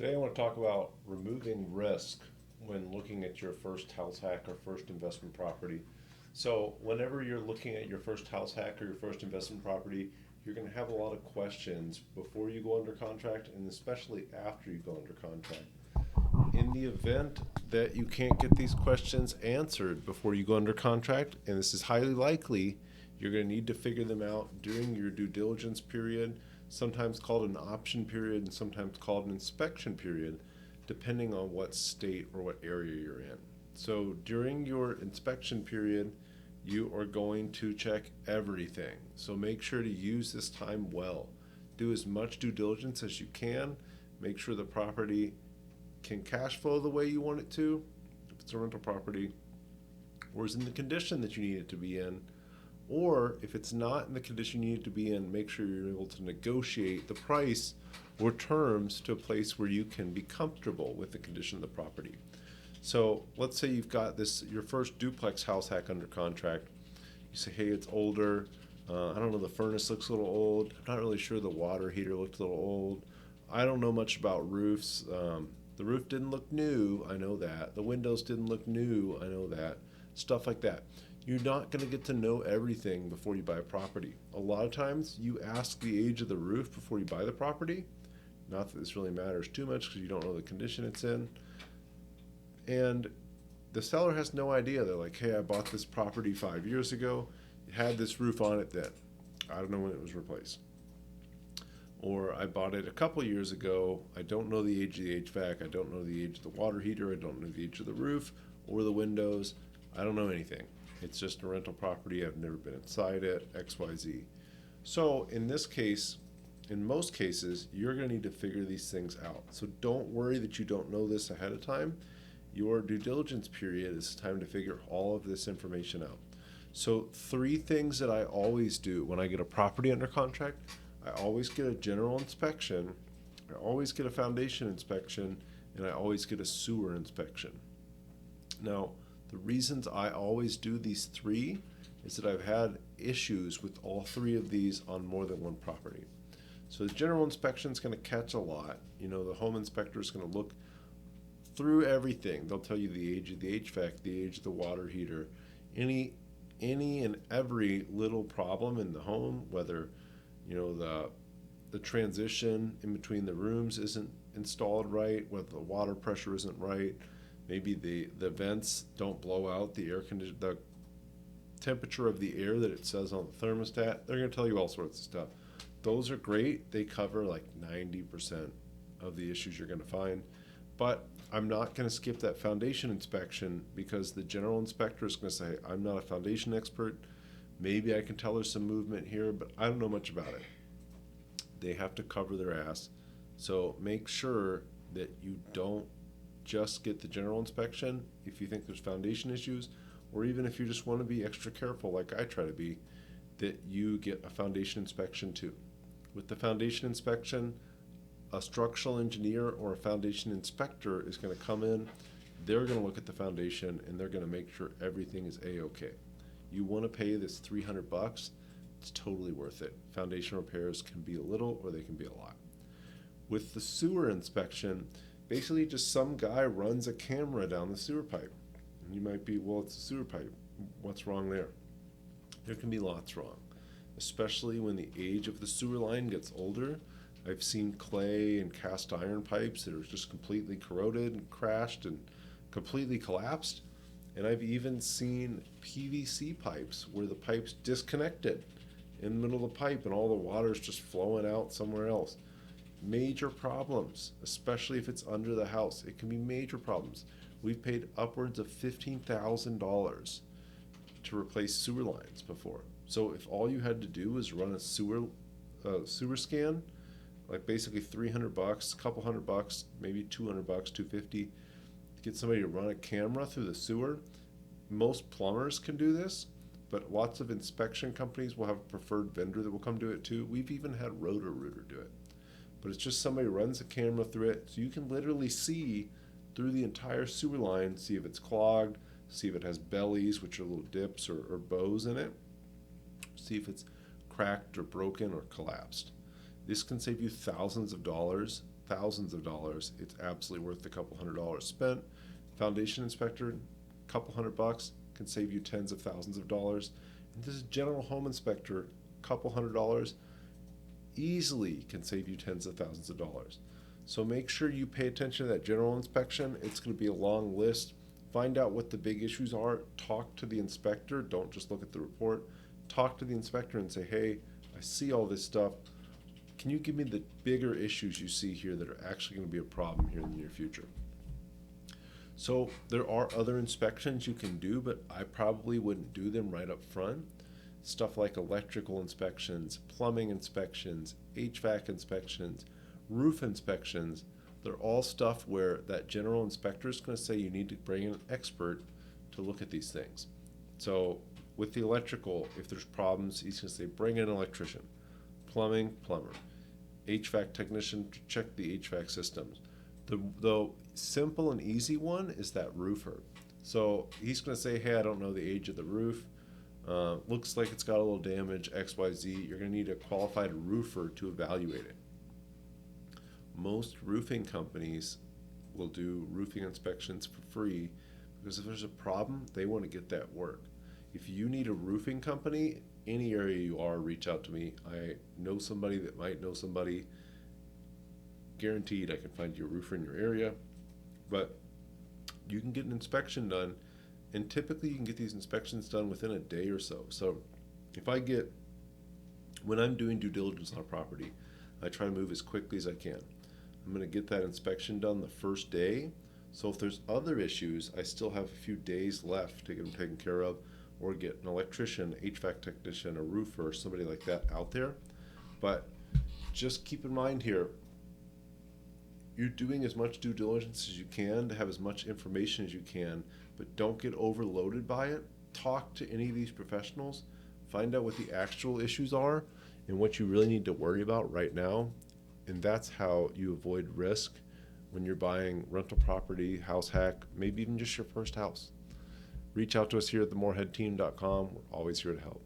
Today I want to talk about removing risk when looking at your first house hack or first investment property. So whenever you're looking at your first house hack or your first investment property, you're going to have a lot of questions before you go under contract and especially after you go under contract. In the event that you can't get these questions answered before you go under contract, and this is highly likely, you're going to need to figure them out during your due diligence period, sometimes called an option period and sometimes called an inspection period, depending on what state or what area you're in. So during your inspection period, you are going to check everything. So make sure to use this time well. Do as much due diligence as you can. Make sure the property can cash flow the way you want it to, if it's a rental property, or is in the condition that you need it to be in. Or if it's not in the condition you need it to be in, make sure you're able to negotiate the price or terms to a place where you can be comfortable with the condition of the property. So let's say you've got your first duplex house hack under contract. You say, hey, it's older. I don't know, the furnace looks a little old. I'm not really sure the water heater looked a little old. I don't know much about roofs. The roof didn't look new, I know that. The windows didn't look new, I know that. Stuff like that. You're not going to get to know everything before you buy a property. A lot of times you ask the age of the roof before you buy the property. Not that this really matters too much because you don't know the condition it's in. And the seller has no idea. They're like, hey, I bought this property 5 years ago. It had this roof on it then. I don't know when it was replaced. Or I bought it a couple years ago. I don't know the age of the HVAC. I don't know the age of the water heater. I don't know the age of the roof or the windows. I don't know anything. It's just a rental property. I've never been inside it, XYZ. So in this case, in most cases, you're going to need to figure these things out. So don't worry that you don't know this ahead of time. Your due diligence period is time to figure all of this information out. So 3 things that I always do when I get a property under contract: I always get a general inspection, I always get a foundation inspection, and I always get a sewer inspection. Now, the reasons I always do these 3 is that I've had issues with all 3 of these on more than one property. So the general inspection is going to catch a lot. You know, the home inspector is going to look through everything. They'll tell you the age of the HVAC, the age of the water heater, any and every little problem in the home, whether the transition in between the rooms isn't installed right, whether the water pressure isn't right, maybe the vents don't blow out the temperature of the air that it says on the thermostat. They're going to tell you all sorts of stuff. Those are great. They cover like 90% of the issues you're going to find. But I'm not going to skip that foundation inspection because the general inspector is going to say, I'm not a foundation expert. Maybe I can tell there's some movement here, but I don't know much about it. They have to cover their ass. So make sure that you don't just get the general inspection if you think there's foundation issues, or even if you just want to be extra careful like I try to be, that you get a foundation inspection too. With the foundation inspection, a structural engineer or a foundation inspector is going to come in. They're going to look at the foundation and they're going to make sure everything is A-okay. You want to pay this $300, it's totally worth it. Foundation repairs can be a little or they can be a lot. With the sewer inspection, basically just some guy runs a camera down the sewer pipe. And you might be, well, it's a sewer pipe. What's wrong there? There can be lots wrong, especially when the age of the sewer line gets older. I've seen clay and cast iron pipes that are just completely corroded and crashed and completely collapsed. And I've even seen PVC pipes where the pipe's disconnected in the middle of the pipe and all the water's just flowing out somewhere else. Major problems, especially if it's under the house. It can be major problems. We've paid upwards of $15,000 to replace sewer lines before. So if all you had to do was run a sewer scan, like basically $300, a couple $100, maybe $200, $250, get somebody to run a camera through the sewer. Most plumbers can do this, but lots of inspection companies will have a preferred vendor that will come do it too. We've even had Roto-Rooter do it. But it's just somebody runs a camera through it, so you can literally see through the entire sewer line, see if it's clogged, see if it has bellies, which are little dips or bows in it, see if it's cracked or broken or collapsed. This can save you thousands of dollars, thousands of dollars, it's absolutely worth the couple $100 spent. Foundation inspector, couple $100 can save you tens of thousands of dollars. And this general home inspector, couple $100 easily can save you tens of thousands of dollars. So make sure you pay attention to that general inspection. It's going to be a long list. Find out what the big issues are. Talk to the inspector. Don't just look at the report. Talk to the inspector and say, hey, I see all this stuff. Can you give me the bigger issues you see here that are actually going to be a problem here in the near future? So there are other inspections you can do, but I probably wouldn't do them right up front. Stuff like electrical inspections, plumbing inspections, HVAC inspections, roof inspections. They're all stuff where that general inspector is going to say you need to bring in an expert to look at these things. So with the electrical, if there's problems, he's going to say bring in an electrician. Plumbing, plumber. HVAC technician to check the HVAC systems. The simple and easy one is that roofer. So he's going to say, hey, I don't know the age of the roof. Looks like it's got a little damage, XYZ. You're going to need a qualified roofer to evaluate it. Most roofing companies will do roofing inspections for free because if there's a problem, they want to get that work. If you need a roofing company, any area you are, reach out to me. I know somebody that might know somebody. Guaranteed I can find you a roofer in your area. But you can get an inspection done, and typically you can get these inspections done within a day or so. So when I'm doing due diligence on a property, I try to move as quickly as I can. I'm going to get that inspection done the first day. So if there's other issues, I still have a few days left to get them taken care of, or get an electrician, HVAC technician, a roofer, somebody like that out there. But just keep in mind here, you're doing as much due diligence as you can to have as much information as you can, but don't get overloaded by it. Talk to any of these professionals, find out what the actual issues are and what you really need to worry about right now. And that's how you avoid risk when you're buying rental property, house hack, maybe even just your first house. Reach out to us here at themoreheadteam.com. We're always here to help.